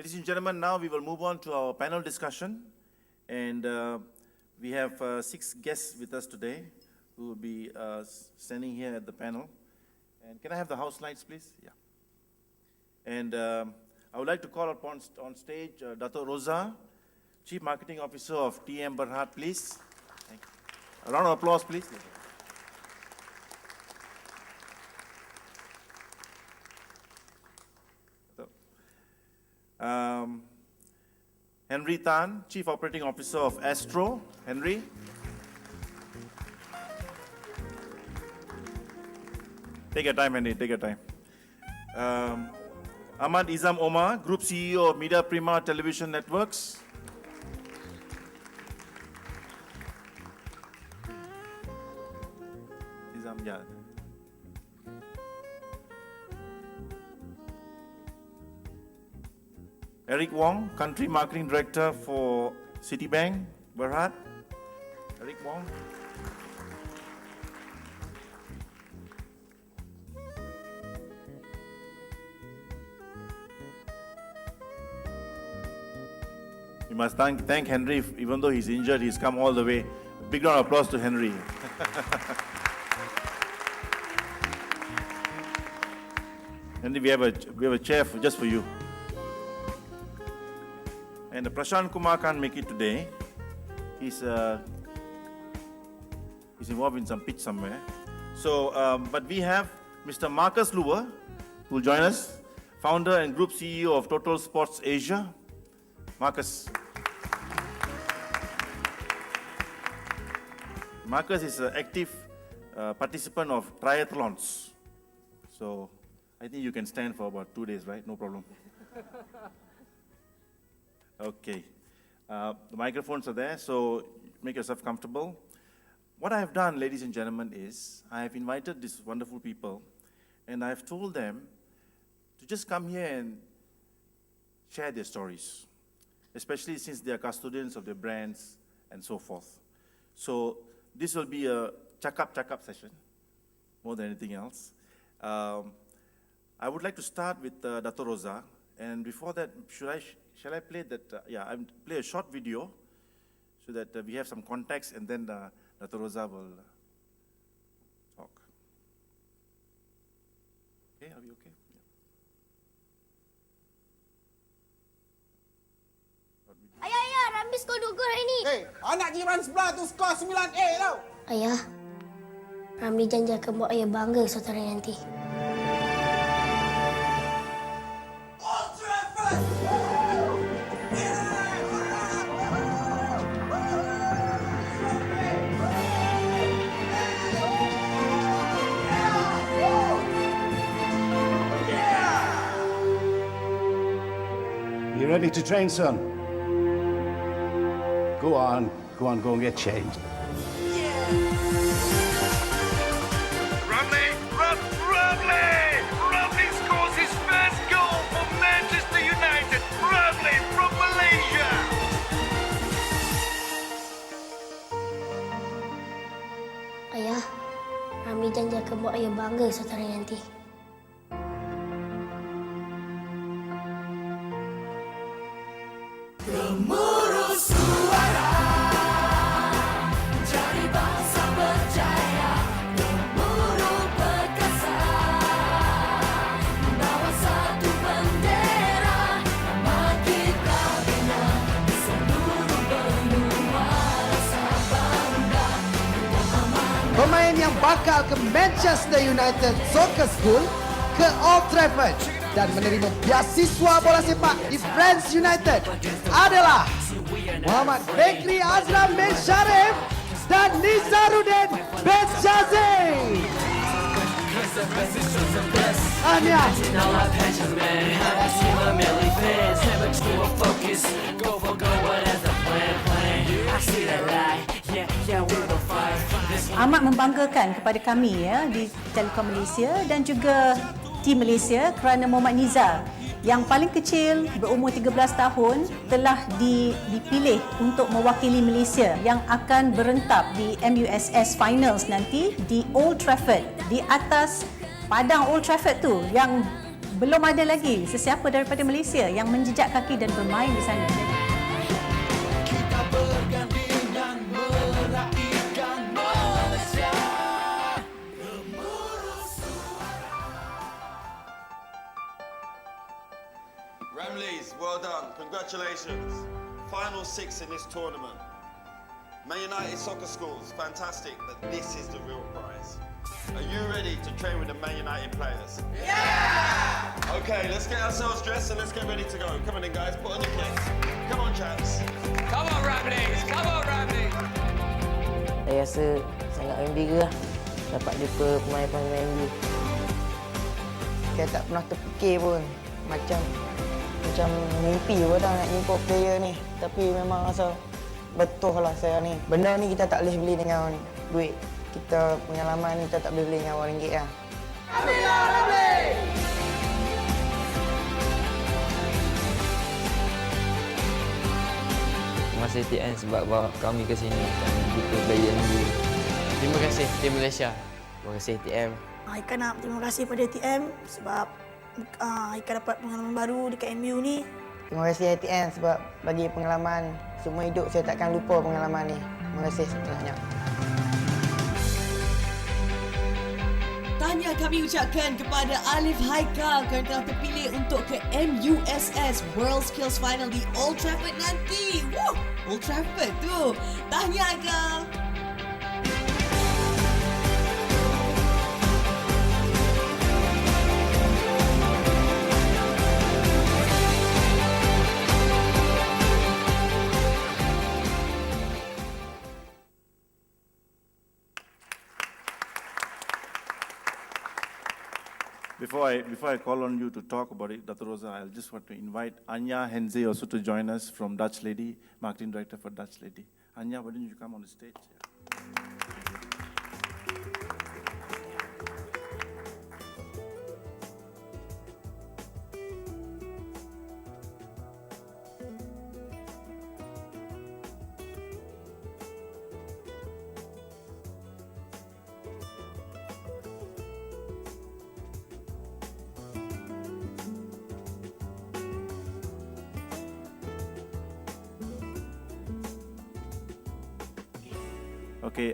Ladies and gentlemen, now we will move on to our panel discussion. And we have 6 guests with us today who will be standing here at the panel. And can I have the house lights, please? Yeah. And I would like to call upon on stage Dato Roza, Chief Marketing Officer of TM Berhad, please. Thank you. A round of applause, please. Henry Tan, Chief Operating Officer of Astro. Henry. Take your time, Henry, take your time. Ahmad Omar, Group CEO of Media Prima Television Networks. Yeah. Eric Wong, Country Marketing Director for Citibank, Berhad. Eric Wong. We must thank Henry, even though he's injured, he's come all the way. Big round of applause to Henry. Henry, we have a chair just for you. And Prashant Kumar can't make it today. He's involved in some pitch somewhere. So, but we have Mr. Marcus Luer, who will join us, founder and group CEO of Total Sports Asia. Marcus. Marcus is an active participant of triathlons. So, I think you can stand for about 2 days, right? No problem. Okay. The microphones are there, so make yourself comfortable. What I have done, ladies and gentlemen, is I have invited these wonderful people, and I have told them to just come here and share their stories, especially since they are custodians of their brands and so forth. So this will be a cakap session, more than anything else. I would like to start with Dato Roza, and before that, shall I play that? I'll play a short video so that we have some context, and then Dato Roza will talk. Okay, are we okay? Yeah. Ayah, Rambi skor 2 gol hari ni. Hey, anak jiran sebelah tu skor 9A tau. Ayah, Ramli janji akan buat ayah bangga suatu hari nanti. You ready to train, son? Go on, go and get changed. Rumley scores his first goal for Manchester United. Rumley from Malaysia. Ayah, Ramli janji akan buat ayah bangga suatu hari nanti. Gemuruh suara, jadi bangsa berjaya. Gemuruh perkasa, bawa satu bendera. Nama kita bina di seluruh benua. Rasa bangga dengan amanah. Pemain yang bakal ke Manchester United Soccer School ke Old Trafford dan menerima beasiswa bola sepak di Brands United adalah Muhammad Bekri Azram bin Sharif dan Nizaruddin bin Shazim. Anja. Amat membanggakan kepada kami ya di Telekom Malaysia dan juga tim Malaysia kerana Muhammad Nizar yang paling kecil berumur 13 tahun telah dipilih untuk mewakili Malaysia yang akan berentap di MUSS Finals nanti di Old Trafford, di atas padang Old Trafford tu yang belum ada lagi sesiapa daripada Malaysia yang menjejak kaki dan bermain di sana. Kita berganding dan meraihkan Malaysia. Ramleys, well done. Congratulations. Final 6 in this tournament. Man United Soccer Schools, fantastic, but this is the real prize. Are you ready to train with the Man United players? Yeah! Okay, let's get ourselves dressed and let's get ready to go. Come on in, guys. Put on your kits. Come on, chaps. Come on, Ramleys. Come on, Ramleys. Saya rasa sangat gembira dapat jumpa pemain-pemain MU. Saya tak pernah terfikir pun macam mimpi pun dah nak import player ni. Tapi memang rasa betul lah saya ni. Benda ni kita tak boleh beli dengan duit. Kita pengalaman ni kita tak boleh beli dengan RM1 lah. Terima kasih TN sebab bawa kami ke sini dan jumpa player MU. Terima kasih tim Malaysia. Terima kasih TM. Ika nak terima kasih pada TM sebab Ika dapat pengalaman baru dekat MU ni. Terima kasih ATN sebab bagi pengalaman. Semua hidup saya takkan lupa pengalaman ni. Terima kasih banyak. Tahniah kami ucapkan kepada Alif Haikal kerana telah terpilih untuk ke MUSS World Skills Final di Old Trafford nanti. Woo! Old Trafford tu. Tahniah Haikal. Before I call on you to talk about it, Dato Rosa, I just want to invite Anja Henze also to join us from Dutch Lady, Marketing Director for Dutch Lady. Anja, why don't you come on the stage? Okay,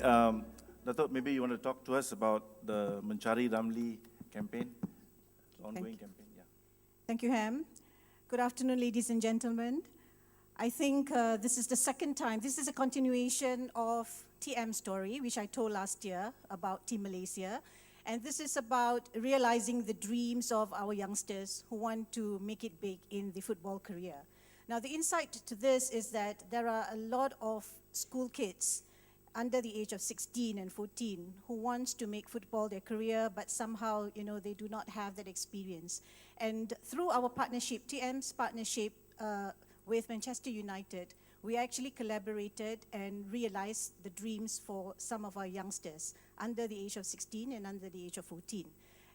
Dato, maybe you want to talk to us about the Mencari Ramli campaign, ongoing campaign. Yeah. Thank you, Ham. Good afternoon, ladies and gentlemen. I think this is the second time. This is a continuation of TM's story, which I told last year about Team Malaysia. And this is about realizing the dreams of our youngsters who want to make it big in the football career. Now, the insight to this is that there are a lot of school kids under the age of 16 and 14 who wants to make football their career, but somehow, they do not have that experience. And through our partnership, TM's partnership with Manchester United, we actually collaborated and realized the dreams for some of our youngsters under the age of 16 and under the age of 14.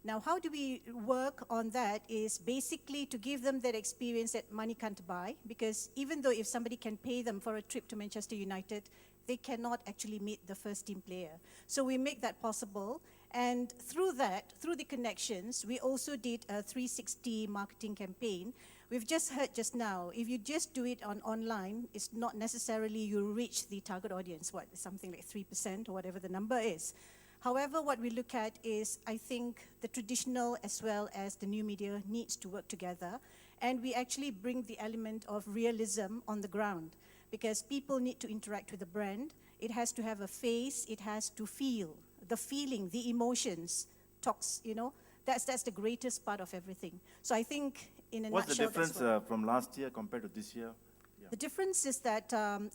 Now, how do we work on that is basically to give them that experience that money can't buy, because even though if somebody can pay them for a trip to Manchester United, they cannot actually meet the first team player. So we make that possible. And through that, through the connections, we also did a 360 marketing campaign. We've just heard just now, if you just do it online, it's not necessarily you reach the target audience, something like 3% or whatever the number is. However, what we look at is, I think, the traditional as well as the new media needs to work together. And we actually bring the element of realism on the ground, because people need to interact with the brand. It has to have a face, it has to feel, the feeling, the emotions, talks, that's the greatest part of everything. So I think in a nutshell, what's the difference from last year compared to this year? Yeah. The difference is that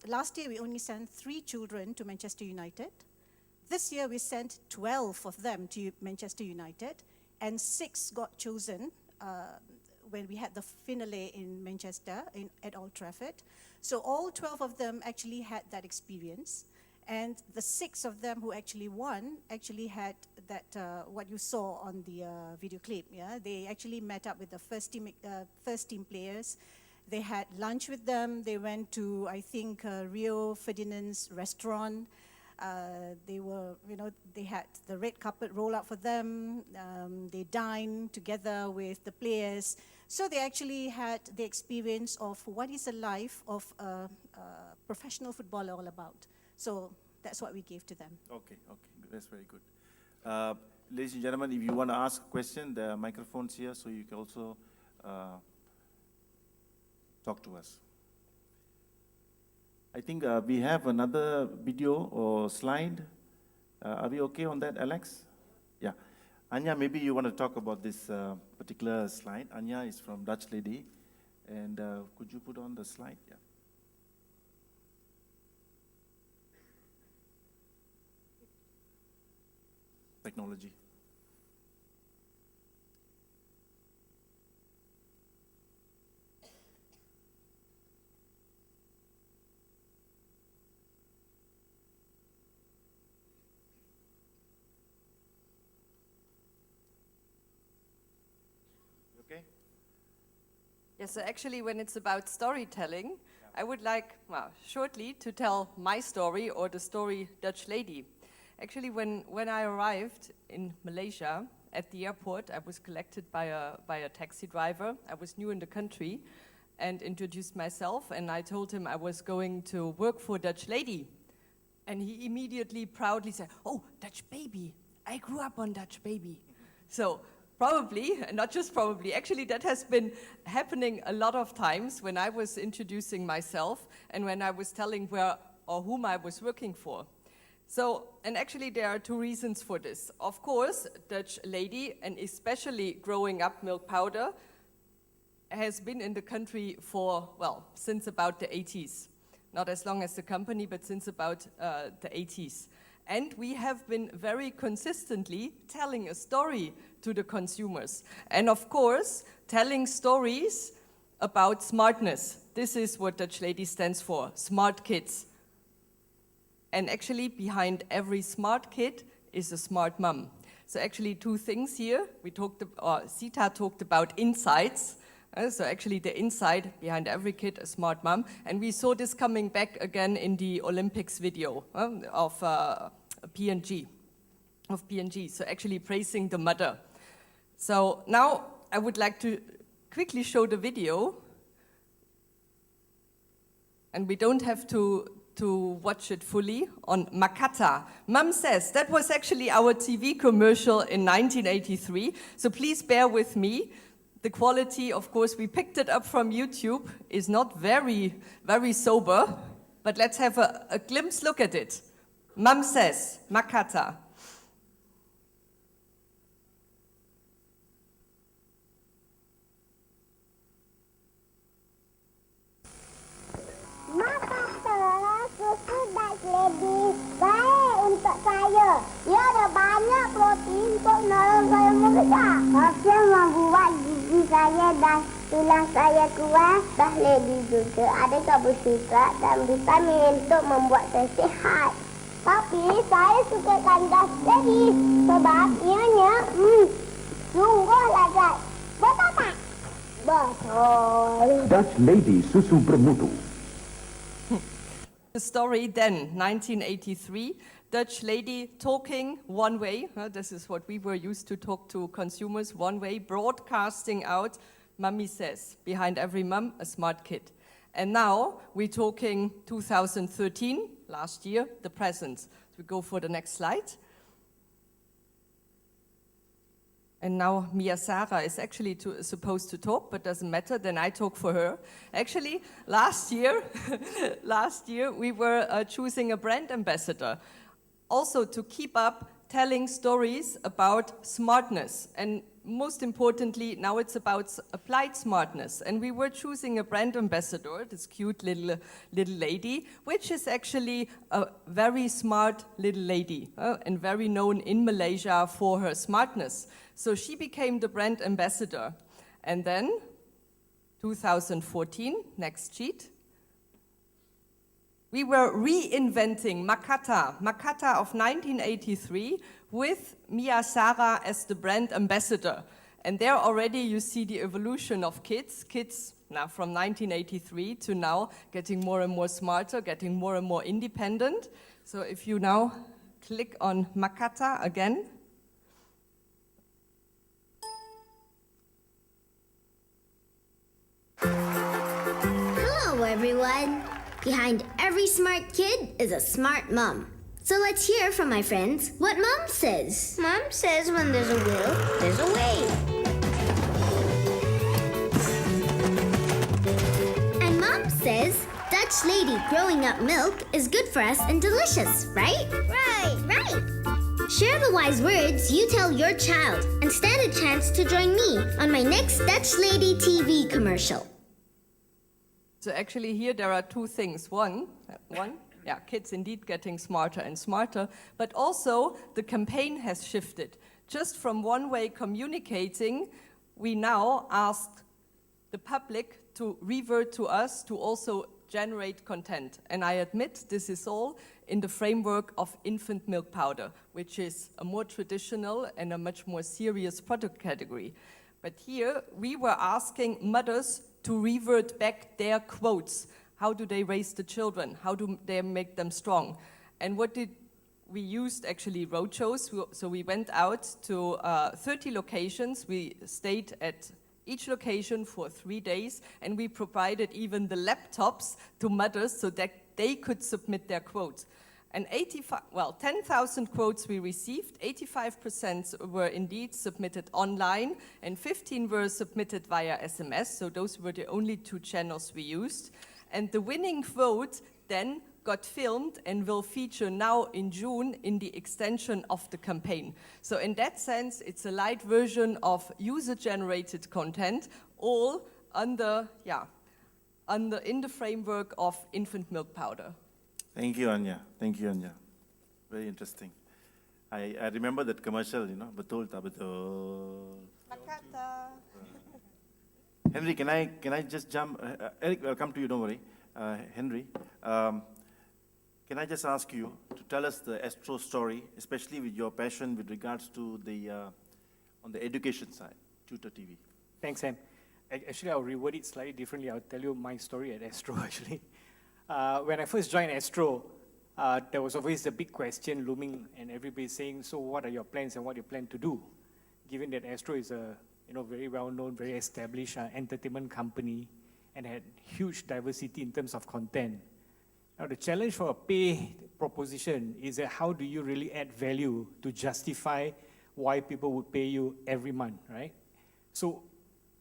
last year we only sent 3 children to Manchester United. This year we sent 12 of them to Manchester United, and 6 got chosen when we had the finale in Manchester at Old Trafford. So all 12 of them actually had that experience, and the 6 of them who actually won actually had that what you saw on the video clip. Yeah, they actually met up with the first team players. They had lunch with them. They went to, I think, Rio Ferdinand's restaurant. They had the red carpet roll out for them. They dined together with the players. So they actually had the experience of what is the life of a professional footballer all about. So that's what we gave to them. Okay, that's very good. Ladies and gentlemen, if you want to ask a question, the microphone's here, so you can also talk to us. I think we have another video or slide. Are we okay on that, Alex? Yeah. Anja, maybe you want to talk about this particular slide. Anja is from Dutch Lady. And could you put on the slide? Yeah. Technology. Okay. Yes, so actually when it's about storytelling, I would like, shortly to tell my story or the story Dutch Lady. Actually, when I arrived in Malaysia at the airport, I was collected by a taxi driver. I was new in the country and introduced myself, and I told him I was going to work for Dutch Lady. And he immediately proudly said, "Oh, Dutch Baby. I grew up on Dutch Baby." So probably, and not just probably, actually that has been happening a lot of times when I was introducing myself and when I was telling where or whom I was working for. So, and actually there are two reasons for this. Of course, Dutch Lady, and especially growing up milk powder, has been in the country for, since about the 80s. Not as long as the company, but since about the 80s. And we have been very consistently telling a story to the consumers. And of course, telling stories about smartness. This is what Dutch Lady stands for, smart kids. And actually, behind every smart kid is a smart mum. So actually, two things here. Sita talked about insights. So actually, the inside behind every kid, a smart mum. And we saw this coming back again in the Olympics video of P&G. So actually praising the mother. So now I would like to quickly show the video. And we don't have to watch it fully on Makata. Mum says, that was actually our TV commercial in 1983. So please bear with me. The quality, of course, we picked it up from YouTube, is not very, very sober. But let's have a glimpse look at it. Mum says, Makata. Lady baik untuk saya. Ia ada banyak protein untuk menolong saya membesar. Hasil membuat gigi saya dan tulang saya kuat. Dah Lady juga ada karbohidrat dan vitamin untuk membuat saya sihat. Tapi saya sukakan Dutch Lady sebab ianya sungguh lezat. Betul tak? Betul. Dutch Lady susu bermutu. The story then, 1983, Dutch Lady talking one way. This is what we were used to talk to consumers, one way, broadcasting out, Mummy says, behind every mum, a smart kid. And now we're talking 2013, last year, the present. So we go for the next slide. And now Mia Sarah is actually supposed to talk, but doesn't matter, then I talk for her. Actually, last year we were choosing a brand ambassador. Also to keep up telling stories about smartness. And most importantly, now it's about applied smartness. And we were choosing a brand ambassador, this cute little lady, which is actually a very smart little lady and very known in Malaysia for her smartness. So she became the brand ambassador. And then, 2014, next sheet, we were reinventing Makata of 1983 with Mia Sarah as the brand ambassador. And there already you see the evolution of kids. Kids now from 1983 to now getting more and more smarter, getting more and more independent. So if you now click on Makata again. Hello, everyone. Behind every smart kid is a smart mom. So let's hear from my friends what Mom says. Mom says when there's a will, there's a way. And Mom says Dutch lady growing up milk is good for us and delicious, right? Right. Share the wise words you tell your child and stand a chance to join me on my next Dutch Lady TV commercial. So actually here there are two things. One, kids indeed getting smarter and smarter, but also the campaign has shifted. Just from one-way communicating, we now ask the public to revert to us to also generate content. And I admit this is all in the framework of infant milk powder, which is a more traditional and a much more serious product category. But here we were asking mothers to revert back their quotes. How do they raise the children? How do they make them strong? And what did we used actually roadshows. So we went out to 30 locations. We stayed at each location for 3 days, and we provided even the laptops to mothers so that they could submit their quotes. And 10,000 quotes we received, 85% were indeed submitted online, and 15 were submitted via SMS, so those were the only 2 channels we used. And the winning vote then got filmed and will feature now in June in the extension of the campaign. So in that sense, it's a light version of user-generated content, all in the framework of infant milk powder. Thank you, Anja. Very interesting. I remember that commercial, betul tak betul. Henry, can I just jump? Eric, I'll come to you, don't worry. Henry, can I just ask you to tell us the Astro story, especially with your passion with regards to on the education side, Tutor TV? Thanks, Sam. Actually, I'll reword it slightly differently. I'll tell you my story at Astro, actually. When I first joined Astro, there was always a big question looming, and everybody saying, so what are your plans and what you plan to do? Given that Astro is a very well-known, very established entertainment company and had huge diversity in terms of content. Now, the challenge for a pay proposition is that how do you really add value to justify why people would pay you every month, right? So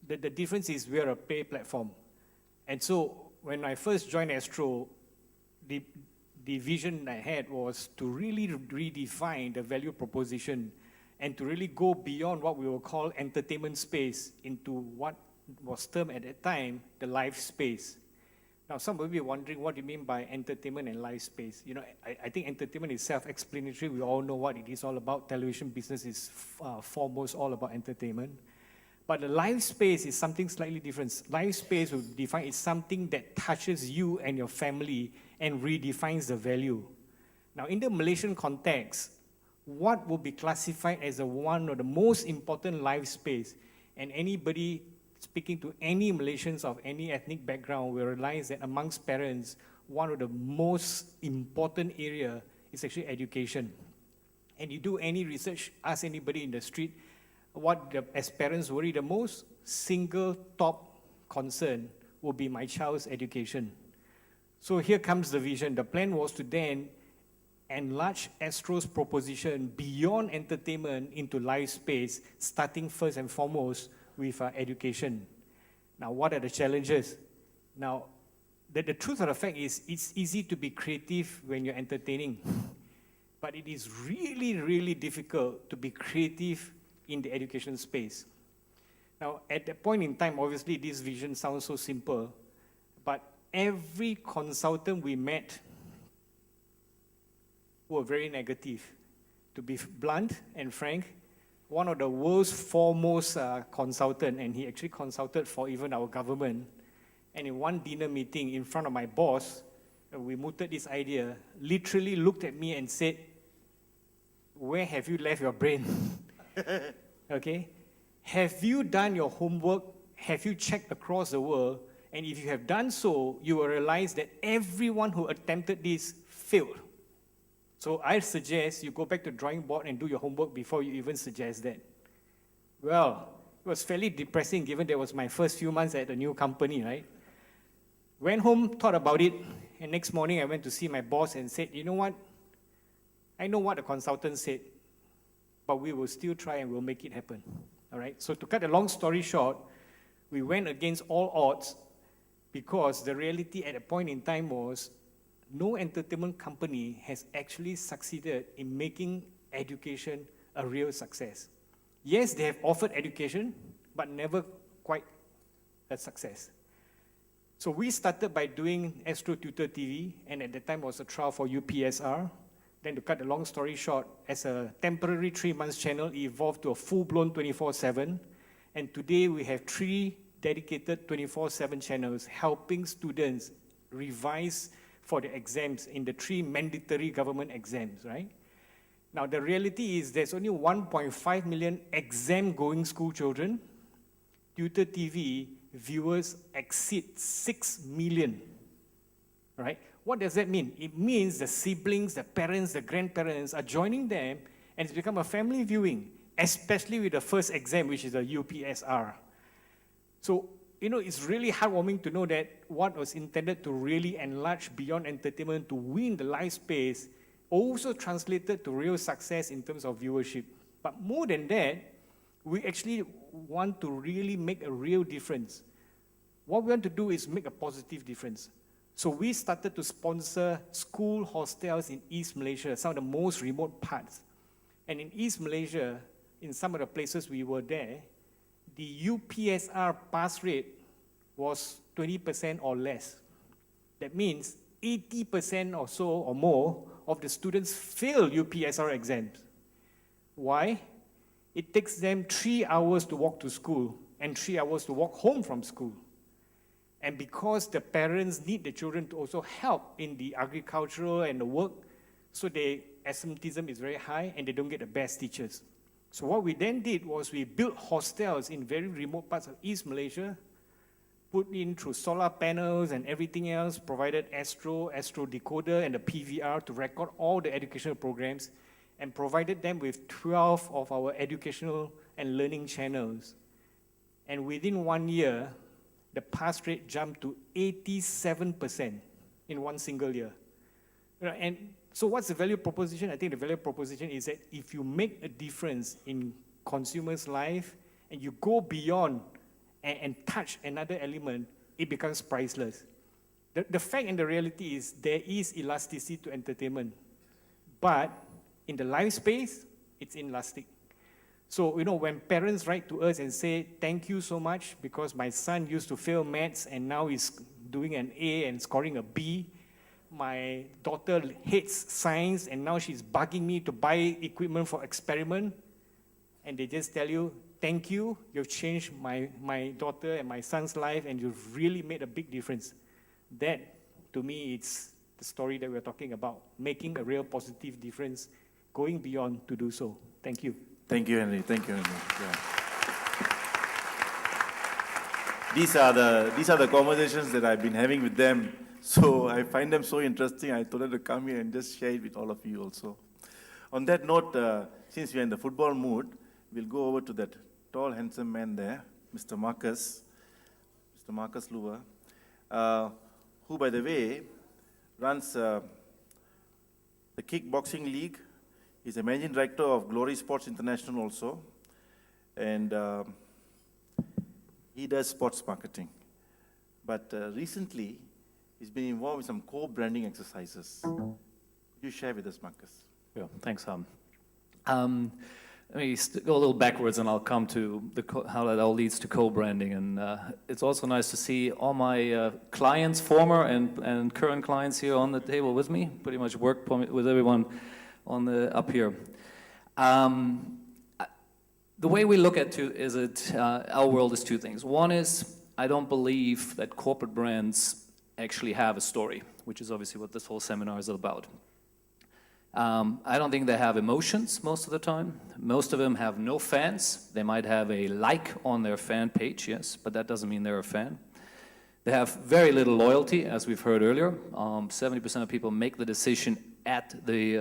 the difference is we are a pay platform. And so when I first joined Astro, the vision I had was to really redefine the value proposition and to really go beyond what we will call entertainment space into what was termed at that time the live space. Now, some will be wondering what you mean by entertainment and live space. I think entertainment is self-explanatory. We all know what it is all about. Television business is foremost all about entertainment. But the live space is something slightly different. Live space will define is something that touches you and your family and redefines the value. Now, in the Malaysian context, what will be classified as one of the most important live space, and anybody speaking to any Malaysians of any ethnic background will realize that amongst parents, one of the most important area is actually education. And you do any research, ask anybody in the street, what as parents worry the most, single top concern will be my child's education. So here comes the vision. The plan was to then enlarge Astro's proposition beyond entertainment into live space, starting first and foremost with education. Now, what are the challenges? Now, the truth of the fact is it's easy to be creative when you're entertaining, but it is really, really difficult to be creative in the education space. Now, at that point in time, obviously, this vision sounds so simple, but every consultant we met were very negative. To be blunt and frank, one of the world's foremost consultant, and he actually consulted for even our government, and in one dinner meeting in front of my boss, we mooted this idea, literally looked at me and said, where have you left your brain? Okay? have you done your homework? Have you checked across the world? And if you have done so, you will realize that everyone who attempted this failed. So I suggest you go back to the drawing board and do your homework before you even suggest that. Well, it was fairly depressing given that was my first few months at a new company, right? Went home, thought about it, and next morning I went to see my boss and said, you know what? I know what the consultant said, but we will still try and we'll make it happen. All right? So to cut a long story short, we went against all odds because the reality at a point in time was no entertainment company has actually succeeded in making education a real success. Yes, they have offered education, but never quite a success. So we started by doing Astro Tutor TV, and at the time was a trial for UPSR. Then to cut a long story short, as a temporary 3-month channel, it evolved to a full-blown 24/7. And today we have 3 dedicated 24/7 channels helping students revise for the exams in the 3 mandatory government exams, right? Now the reality is there's only 1.5 million exam-going school children. Tutor TV viewers exceed 6 million, right? What does that mean? It means the siblings, the parents, the grandparents are joining them, and it's become a family viewing, especially with the first exam, which is the UPSR. So, it's really heartwarming to know that what was intended to really enlarge beyond entertainment to win the live space also translated to real success in terms of viewership. But more than that, we actually want to really make a real difference. What we want to do is make a positive difference. So we started to sponsor school hostels in East Malaysia, some of the most remote parts. And in East Malaysia, in some of the places we were there, the UPSR pass rate was 20% or less. That means 80% or so or more of the students fail UPSR exams. Why? It takes them 3 hours to walk to school and 3 hours to walk home from school. And because the parents need the children to also help in the agricultural and the work, so absenteeism is very high and they don't get the best teachers. So what we then did was we built hostels in very remote parts of East Malaysia, put in through solar panels and everything else, provided Astro decoder and the PVR to record all the educational programs, and provided them with 12 of our educational and learning channels. And within 1 year, the pass rate jumped to 87% in one single year. And so what's the value proposition? I think the value proposition is that if you make a difference in consumers' life and you go beyond and touch another element, it becomes priceless. The fact and the reality is there is elasticity to entertainment, but in the live space, it's inelastic. So, when parents write to us and say, thank you so much because my son used to fail maths and now he's doing an A and scoring a B. My daughter hates science and now she's bugging me to buy equipment for experiment. And they just tell you, thank you, you've changed my daughter and my son's life and you've really made a big difference. That, to me, it's the story that we're talking about, making a real positive difference, going beyond to do so. Thank you. Thank you, Henry. Thank you, Henry. Yeah. These are the conversations that I've been having with them. So I find them so interesting. I told them to come here and just share it with all of you also. On that note, since we're in the football mood, we'll go over to that tall, handsome man there, Mr. Marcus Luwa, who, by the way, runs the Kickboxing League. He's a managing director of Glory Sports International also, and he does sports marketing. But recently, he's been involved with some co-branding exercises. Could you share with us, Marcus? Yeah, thanks, Ham. Let me go a little backwards and I'll come to how that all leads to co-branding. And it's also nice to see all my clients, former and current clients here on the table with me. Pretty much work with everyone up here. The way we look at our world is 2 things. One is, I don't believe that corporate brands actually have a story, which is obviously what this whole seminar is about. I don't think they have emotions most of the time. Most of them have no fans. They might have a like on their fan page, yes, but that doesn't mean they're a fan. They have very little loyalty, as we've heard earlier. 70% of people make the decision at the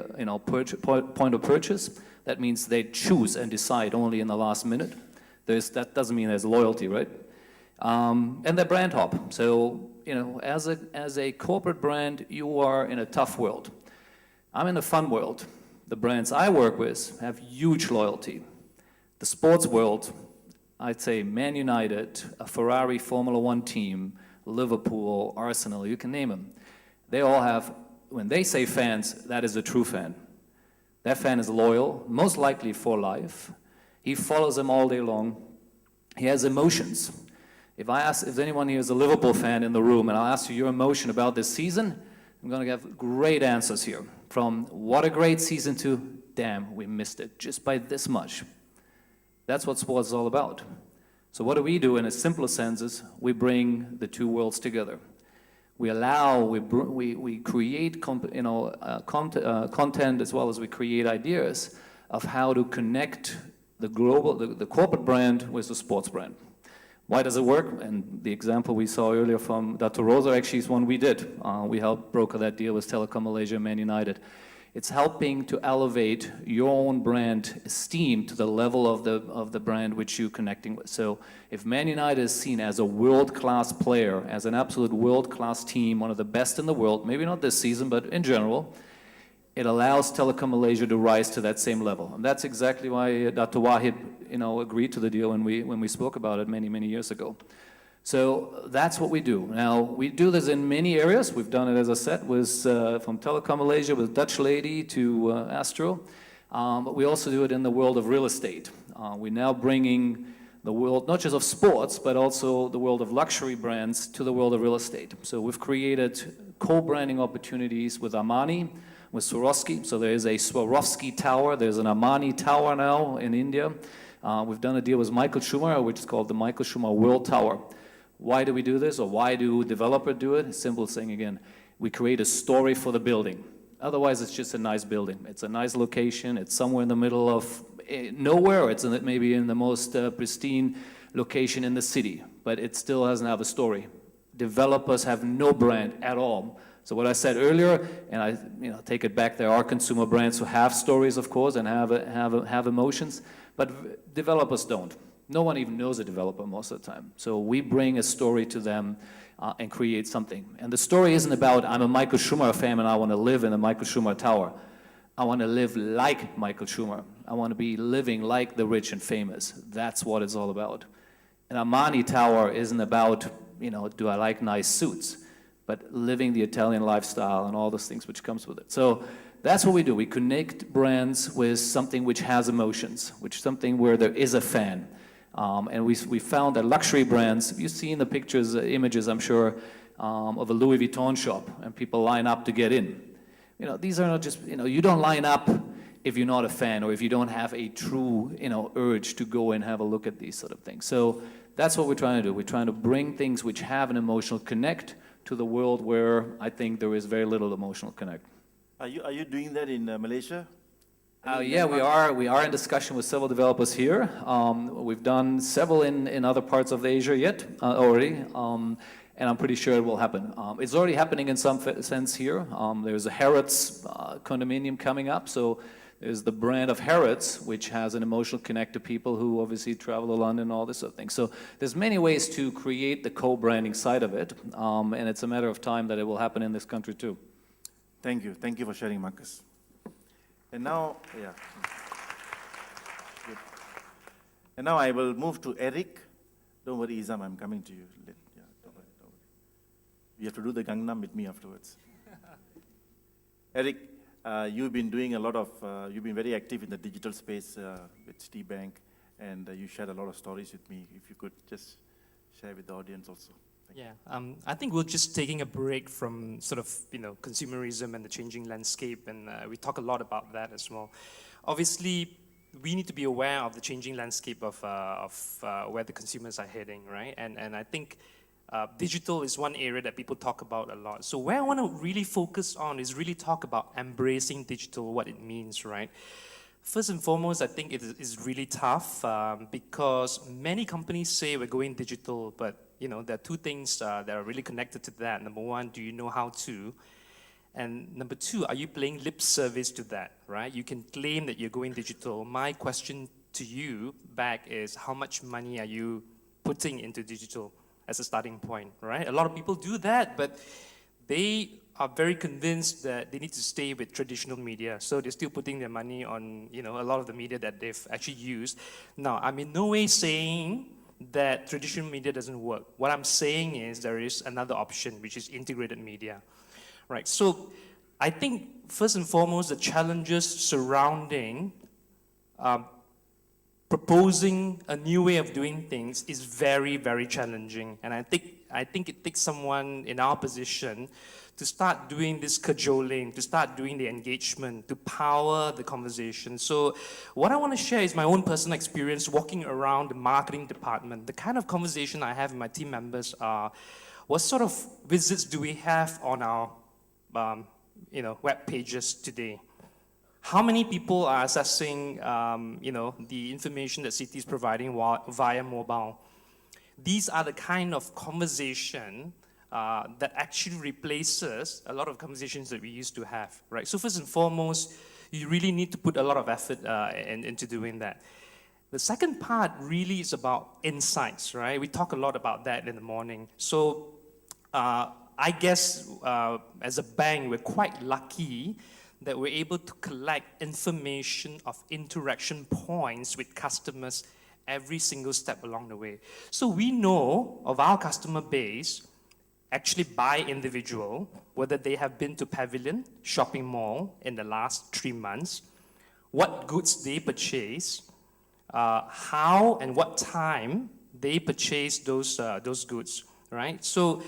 point of purchase. That means they choose and decide only in the last minute. That doesn't mean there's loyalty, right? And they're brand hop. So, as a corporate brand, you are in a tough world. I'm in a fun world. The brands I work with have huge loyalty. The sports world, I'd say Man United, a Ferrari Formula One team, Liverpool, Arsenal, you can name them. They all have, when they say fans, that is a true fan. That fan is loyal, most likely for life. He follows them all day long. He has emotions. If anyone here is a Liverpool fan in the room and I'll ask you your emotion about this season, I'm going to have great answers here. From what a great season to, damn, we missed it, just by this much. That's what sports is all about. So what do we do in a simpler sense is we bring the two worlds together. We create content as well as we create ideas of how to connect the corporate brand with the sports brand. Why does it work? And the example we saw earlier from Dato actually is one we did. We helped broker that deal with Telekom Malaysia and Man United. It's helping to elevate your own brand esteem to the level of the brand which you're connecting with. So if Man United is seen as a world-class player, as an absolute world-class team, one of the best in the world, maybe not this season, but in general, it allows Telekom Malaysia to rise to that same level. And that's exactly why Dato Wahid, agreed to the deal when we spoke about it many, many years ago. So that's what we do. Now, we do this in many areas. We've done it, as I said, from Telekom Malaysia, with Dutch Lady to Astro. But we also do it in the world of real estate. We're now bringing the world, not just of sports, but also the world of luxury brands to the world of real estate. So we've created co-branding opportunities with Armani, with Swarovski. So there is a Swarovski tower. There's an Armani tower now in India. We've done a deal with Michael Schumacher, which is called the Michael Schumacher World Tower. Why do we do this, or why do developers do it? Simple thing again. We create a story for the building. Otherwise, it's just a nice building. It's a nice location. It's somewhere in the middle of nowhere. It's maybe in the most pristine location in the city, but it still doesn't have a story. Developers have no brand at all. So what I said earlier, and I take it back, there are consumer brands who have stories, of course, and have emotions, but developers don't. No one even knows a developer most of the time. So we bring a story to them and create something. And the story isn't about, I'm a Michael Schumacher fan and I want to live in a Michael Schumacher tower. I want to live like Michael Schumacher. I want to be living like the rich and famous. That's what it's all about. An Armani tower isn't about, do I like nice suits, but living the Italian lifestyle and all those things which comes with it. So that's what we do. We connect brands with something which has emotions, something where there is a fan. And we found that luxury brands, you've seen the pictures, images, I'm sure, of a Louis Vuitton shop, and people line up to get in. These are not just, you don't line up if you're not a fan or if you don't have a true, urge to go and have a look at these sort of things. So that's what we're trying to do. We're trying to bring things which have an emotional connect to the world where I think there is very little emotional connect. Are you doing that in Malaysia? Yeah, we are. We are in discussion with several developers here. We've done several in other parts of Asia already, and I'm pretty sure it will happen. It's already happening in some sense here. There's a Harrods condominium coming up, so there's the brand of Harrods, which has an emotional connect to people who obviously travel to London and all this sort of thing. So there's many ways to create the co-branding side of it, and it's a matter of time that it will happen in this country too. Thank you. Thank you for sharing, Marcus. And now, Good. And now I will move to Eric. Don't worry, Isham, I'm coming to you. Don't worry. You have to do the Gangnam with me afterwards. Eric, you've been doing you've been very active in the digital space with Citibank, and you shared a lot of stories with me. If you could just share with the audience also. I think we're just taking a break from sort of, consumerism and the changing landscape, and we talk a lot about that as well. Obviously, we need to be aware of the changing landscape of where the consumers are heading, right? And I think digital is one area that people talk about a lot. So where I want to really focus on is really talk about embracing digital, what it means, right? First and foremost, I think it is really tough because many companies say we're going digital, but there are two things that are really connected to that. Number one, do you know how to? And number two, are you paying lip service to that, right? You can claim that you're going digital. My question to you back is, how much money are you putting into digital as a starting point, right? A lot of people do that, but they are very convinced that they need to stay with traditional media. So they're still putting their money on, a lot of the media that they've actually used. Now, I'm in no way saying that traditional media doesn't work. What I'm saying is there is another option, which is integrated media, right? So I think first and foremost, the challenges surrounding proposing a new way of doing things is very, very challenging. And I think it takes someone in our position to start doing this cajoling, to start doing the engagement, to power the conversation. So what I want to share is my own personal experience walking around the marketing department. The kind of conversation I have with my team members are, what sort of visits do we have on our web pages today? How many people are accessing the information that Citi is providing via mobile? These are the kind of conversation that actually replaces a lot of conversations that we used to have, right? So first and foremost, you really need to put a lot of effort into doing that. The second part really is about insights, right? We talk a lot about that in the morning. So I guess as a bank, we're quite lucky that we're able to collect information of interaction points with customers every single step along the way. So we know of our customer base, actually by individual, whether they have been to Pavilion shopping mall in the last 3 months, what goods they purchase, how and what time they purchase those goods, right? So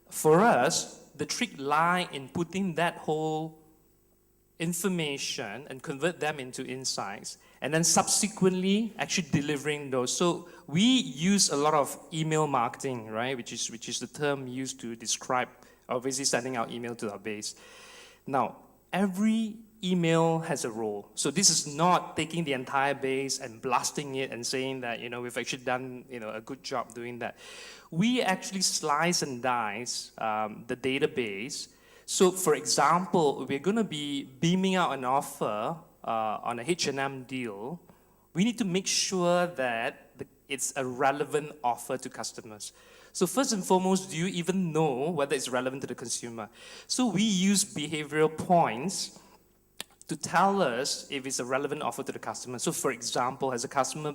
for us, the trick lies in putting that whole information and convert them into insights, and then subsequently actually delivering those. So we use a lot of email marketing, right? Which is the term used to describe obviously sending out email to our base. Now, every email has a role. So this is not taking the entire base and blasting it and saying that, we've actually done, a good job doing that. We actually slice and dice the database. So for example, we're going to be beaming out an offer on a H&M deal. We need to make sure that it's a relevant offer to customers. So first and foremost, do you even know whether it's relevant to the consumer? So we use behavioral points to tell us if it's a relevant offer to the customer. So for example, has a customer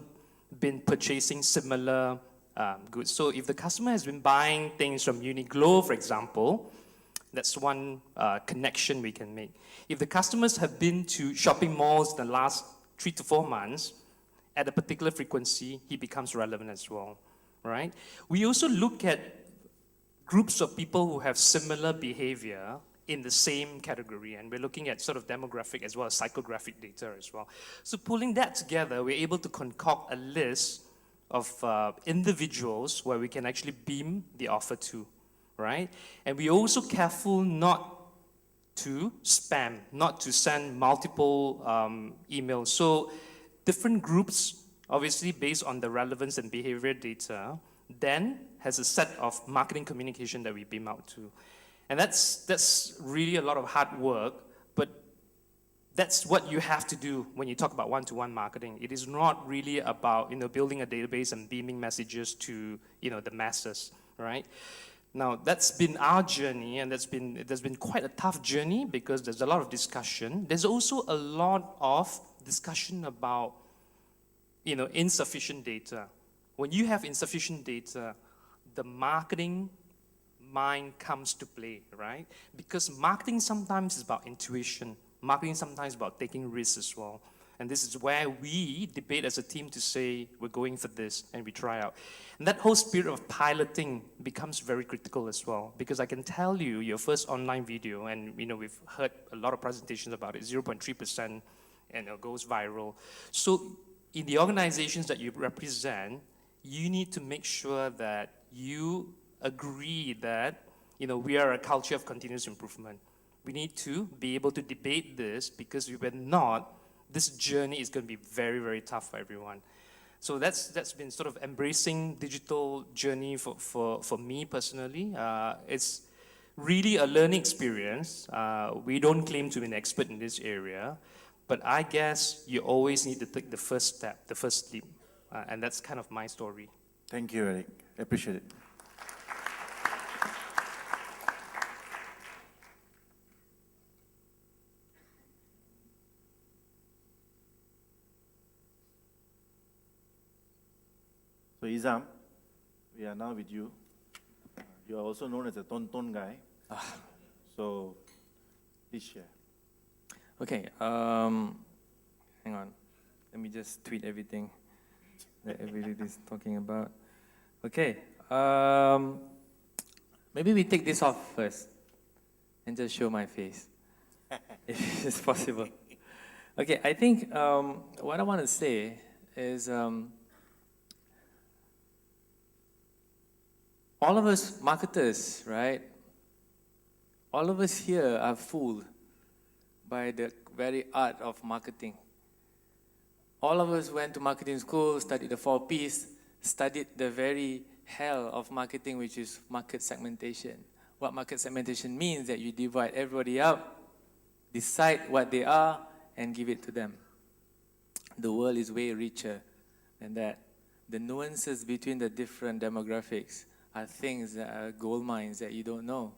been purchasing similar goods? So if the customer has been buying things from Uniqlo, for example, that's one connection we can make. If the customers have been to shopping malls in the last 3 to 4 months at a particular frequency, he becomes relevant as well, right? We also look at groups of people who have similar behavior in the same category, and we're looking at sort of demographic as well as psychographic data as well. So pulling that together, we're able to concoct a list of individuals where we can actually beam the offer to, right? And we're also careful not to spam, not to send multiple emails. So different groups, obviously based on the relevance and behavior data, then has a set of marketing communication that we beam out to. And that's really a lot of hard work, but that's what you have to do when you talk about one-to-one marketing. It is not really about building a database and beaming messages to the masses, right? Now, that's been our journey, and there's been quite a tough journey because there's a lot of discussion. There's also a lot of discussion about, insufficient data. When you have insufficient data, the marketing mind comes to play, right? Because marketing sometimes is about intuition. Marketing sometimes is about taking risks as well. And this is where we debate as a team to say, we're going for this, and we try out. And that whole spirit of piloting becomes very critical as well, because I can tell you, your first online video, and we've heard a lot of presentations about it, 0.3%, and it goes viral. So in the organizations that you represent, you need to make sure that you agree that, we are a culture of continuous improvement. We need to be able to debate this, because if we're not, this journey is going to be very, very tough for everyone. So that's been sort of embracing digital journey for me personally. It's really a learning experience. We don't claim to be an expert in this area, but I guess you always need to take the first step, the first leap. And that's kind of my story. Thank you, Eric. I appreciate it. So Isham, we are now with you. You are also known as a Tonton guy. So please share. Okay, hang on. Let me just tweet everything that everybody is talking about. Okay, maybe we take this off first and just show my face, if it's possible. Okay, I think what I want to say is all of us marketers, right? All of us here are fooled by the very art of marketing. All of us went to marketing school, studied the 4 Ps, studied the very hell of marketing, which is market segmentation. What market segmentation means that you divide everybody up, decide what they are, and give it to them. The world is way richer than that. The nuances between the different demographics are things that are gold mines that you don't know,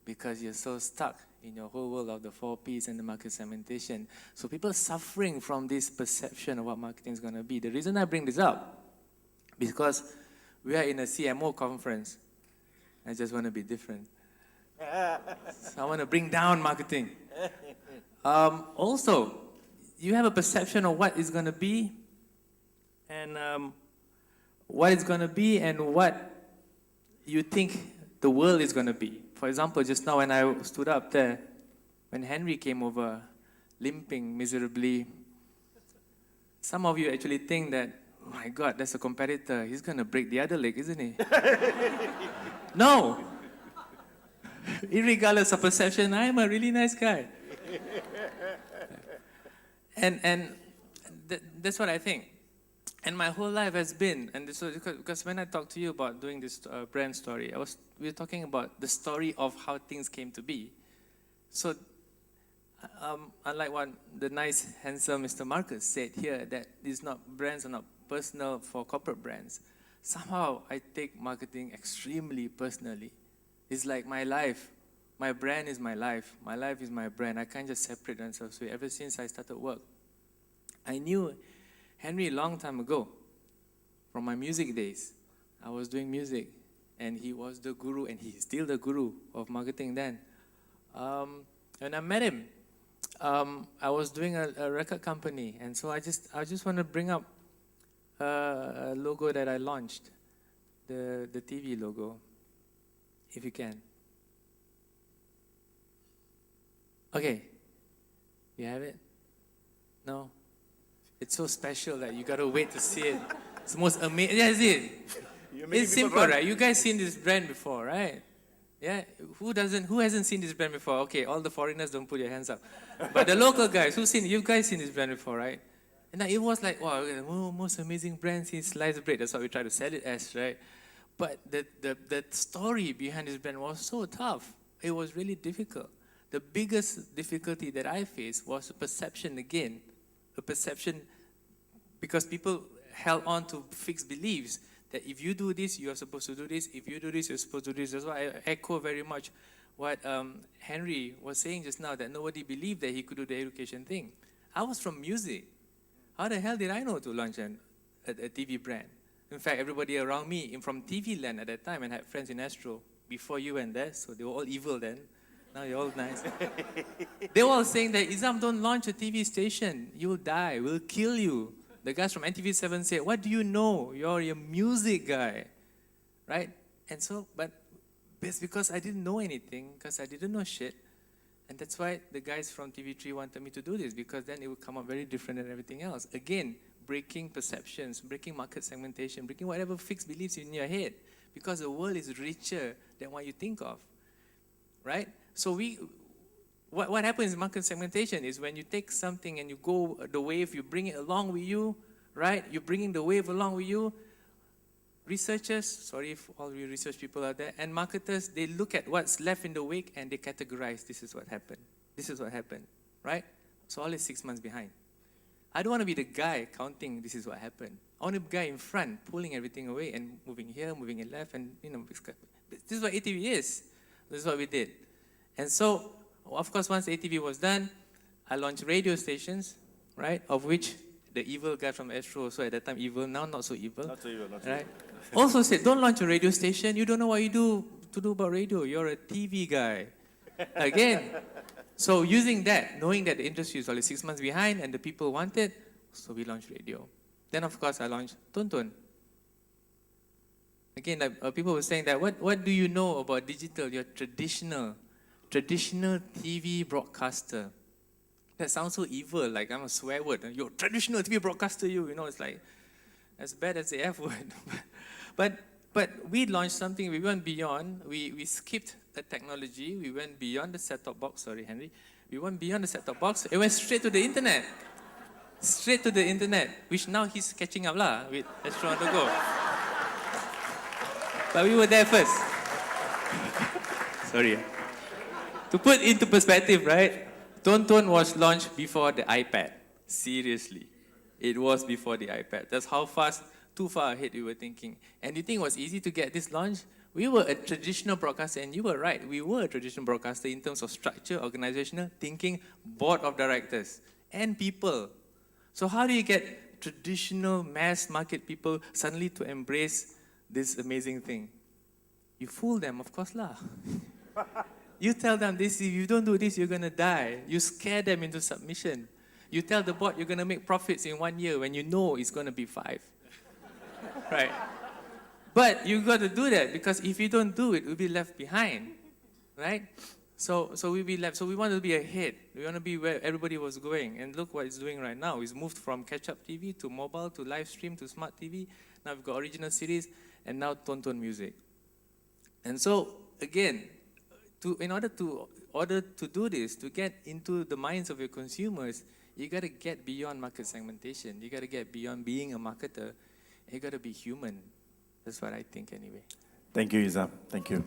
because you're so stuck in your whole world of the 4 Ps and the market segmentation. So people are suffering from this perception of what marketing is going to be. The reason I bring this up, because we are in a CMO conference. I just want to be different. So I want to bring down marketing. Also, you have a perception of what is going to be, and what it's going to be, and what you think the world is going to be. For example, just now when I stood up there, when Henry came over, limping miserably, some of you actually think that, oh my God, that's a competitor. He's going to break the other leg, isn't he? No. Irregardless of perception, I am a really nice guy. And that's what I think. And my whole life has been, and this was because when I talked to you about doing this brand story, we were talking about the story of how things came to be. So, unlike what the nice, handsome Mr. Marcus said here, that brands are not personal for corporate brands. Somehow, I take marketing extremely personally. It's like my life. My brand is my life. My life is my brand. I can't just separate themselves. So ever since I started work, I knew Henry a long time ago, from my music days. I was doing music, and he was the guru, and he's still the guru of marketing then. When I met him, I was doing a record company, and so I just want to bring up a logo that I launched, the TV logo, if you can. Okay, you have it? No? It's so special that you gotta wait to see it. It's the most amazing. Yeah, is it? It's simple, right? You guys seen this brand before, right? Yeah. Who hasn't seen this brand before? Okay, all the foreigners, don't put your hands up. But the local guys, you guys seen this brand before, right? And it was like, wow, the most amazing brand since sliced bread. That's what we try to sell it as, right? But the story behind this brand was so tough. It was really difficult. The biggest difficulty that I faced was the perception again. A perception, because people held on to fixed beliefs that if you do this, you are supposed to do this. If you do this, you're supposed to do this. That's why I echo very much what Henry was saying just now, that nobody believed that he could do the education thing. I was from music. How the hell did I know to launch a TV brand? In fact, everybody around me from TV land at that time, and had friends in Astro before you went there, so they were all evil then. Now you're all nice. They were all saying that, Isham, don't launch a TV station. You'll die. We'll kill you. The guys from NTV7 said, what do you know? You're a music guy. Right? And so, but it's because I didn't know anything, because I didn't know shit. And that's why the guys from TV3 wanted me to do this, because then it would come out very different than everything else. Again, breaking perceptions, breaking market segmentation, breaking whatever fixed beliefs in your head. because the world is richer than what you think of, right? So what happens in market segmentation is when you take something and you go the wave, you bring it along with you, right? You're bringing the wave along with you. Researchers, sorry if all you research people are there, and marketers, they look at what's left in the wake and they categorize, this is what happened. This is what happened, right? So always 6 months behind. I don't want to be the guy counting, this is what happened. I want to be the guy in front, pulling everything away and moving here, moving it left, and this is what ATV is. This is what we did. And so, of course, once ATV was done, I launched radio stations, right? Of which the evil guy from Astro, so at that time evil, now not so evil. Not so evil, not so right? evil. Also said, don't launch a radio station, you don't know what you do to do about radio. You're a TV guy. Again. So using that, knowing that the industry is only 6 months behind and the people want it, so we launched radio. Then of course I launched Tonton. Again, people were saying that, what do you know about digital? You're traditional TV broadcaster. That sounds so evil, like I'm a swear word. You're traditional TV broadcaster, you know, it's like as bad as the F word. But we launched something, we went beyond, we skipped the technology, we went beyond the set-top box, sorry Henry, we went beyond the set-top box, it went straight to the internet. Straight to the internet, which now he's catching up lah with Astro on the go. But we were there first. Sorry. To put into perspective, right? Tonton was launched before the iPad. Seriously. It was before the iPad. That's how too far ahead we were thinking. And you think it was easy to get this launch? We were a traditional broadcaster, and you were right. We were a traditional broadcaster in terms of structure, organizational, thinking, board of directors, and people. So how do you get traditional mass market people suddenly to embrace this amazing thing? You fool them, of course lah. You tell them this, if you don't do this, you're gonna die. You scare them into submission. You tell the board you're gonna make profits in 1 year when you know it's gonna be 5. Right? But you got to do that because if you don't do it, we'll be left behind, right? So we'll be left. So we want to be ahead. We want to be where everybody was going. And look what it's doing right now. It's moved from catch-up TV to mobile to live stream to smart TV. Now we've got original series and now Tonton music. And so again, in order to do this, to get into the minds of your consumers, you got to get beyond market segmentation. You got to get beyond being a marketer. You got to be human. That's what I think anyway. Thank you, Isham. Thank you.